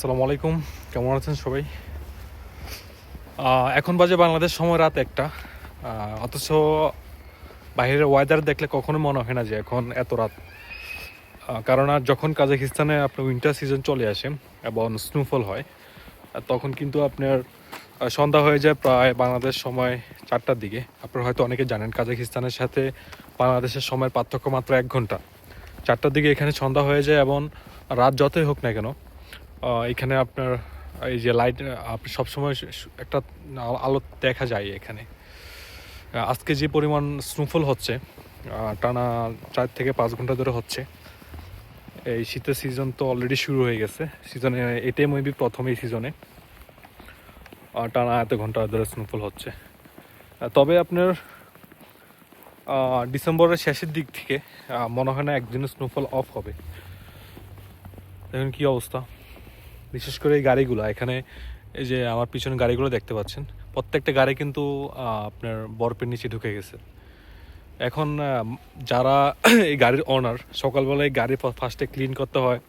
আসসালামু আলাইকুম, কেমন আছেন সবাই? এখন বাজে বাংলাদেশ সময় রাত ১টা। অথচ বাইরের ওয়েদার দেখলে কখনো মনে হয় না যে এখন এত রাত। কারণ যখন কাজাকিস্তানে আপনার উইন্টার সিজন চলে আসে এবং স্নোফল হয়, তখন কিন্তু আপনার সন্ধ্যা হয়ে যায় প্রায় বাংলাদেশ সময় ৪টার দিকে। আপনারা হয়তো অনেকে জানেন কাজাকিস্তানের সাথে বাংলাদেশের সময়ের পার্থক্য মাত্র ১ ঘন্টা। ৪টার দিকে এখানে সন্ধ্যা হয়ে যায় এবং রাত যতই হোক না কেন, এখানে আপনার এই যে লাইট, আপনি সবসময় একটা আলো দেখা যায় এখানে। আজকে যে পরিমাণ স্নোফল হচ্ছে, টানা ৪ থেকে ৫ ঘন্টা ধরে হচ্ছে। এই শীতের সিজন তো অলরেডি শুরু হয়ে গেছে, সিজনে এটাই মেবি প্রথম এই সিজনে টানা এত ঘন্টা ধরে স্নোফল হচ্ছে। তবে আপনার ডিসেম্বরের শেষের দিক থেকে মনে হয় না একদিনও স্নোফল অফ হবে। দেখুন কী অবস্থা, বিশেষ করে এই গাড়িগুলো এখানে, এই যে আমার পিছনে গাড়িগুলো দেখতে পাচ্ছেন, প্রত্যেকটা গাড়ি কিন্তু আপনার বরফের নিচে ঢুকে গেছে। এখন যারা এই গাড়ির ওনার, সকালবেলায় গাড়ি ফার্স্টে ক্লিন করতে হয়,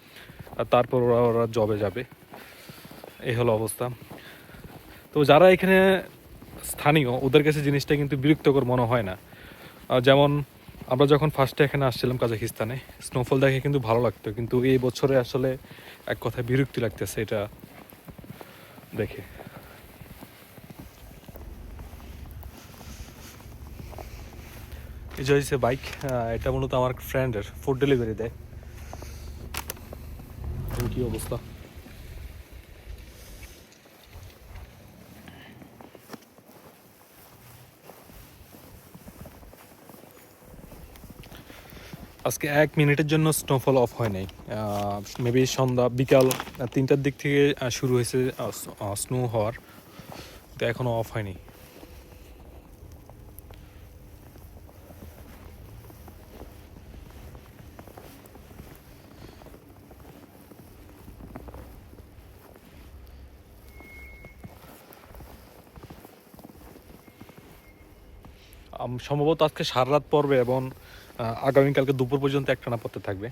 আর তারপর ওরা জবে যাবে। এই হলো অবস্থা। তো যারা এখানে স্থানীয়, ওদের কাছে জিনিসটা কিন্তু বিরক্তকর মনে হয় না। যেমন আমরা যখন ফার্স্টে এখানে আসছিলাম কাজাকিস্তানে, স্নোফল দেখে কিন্তু ভালো লাগতো, কিন্তু এই বছরে আসলে এক কথায় বিরক্তি লাগতেছে এটা দেখে। এই যে হয়েছে বাইক, এটা মূলত আমার ফ্রেন্ডের, ফুড ডেলিভারি দেয়। কি অবস্থা! আজকে ১ মিনিটের জন্য স্নোফল অফ হয় নাই। মেবি সন্ধ্যা বিকাল ৩টার দিক থেকে শুরু হয়েছে স্নো হওয়ার, তো এখনও অফ হয়নি। সম্ভবত আজকে সারা রাত পড়বে এবং আগামীকালকে দুপুর পর্যন্ত একটানা পড়তে থাকবে।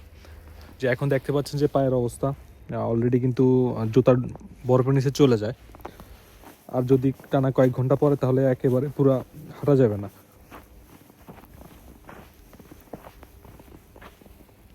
যে এখন দেখতে পাচ্ছেন যে পায়ের অবস্থা অলরেডি কিন্তু জুতার বরফের নিচে চলে যায়। আর যদি টানা কয়েক ঘন্টা পরে তাহলে একেবারে পুরো হাঁটা যাবে না।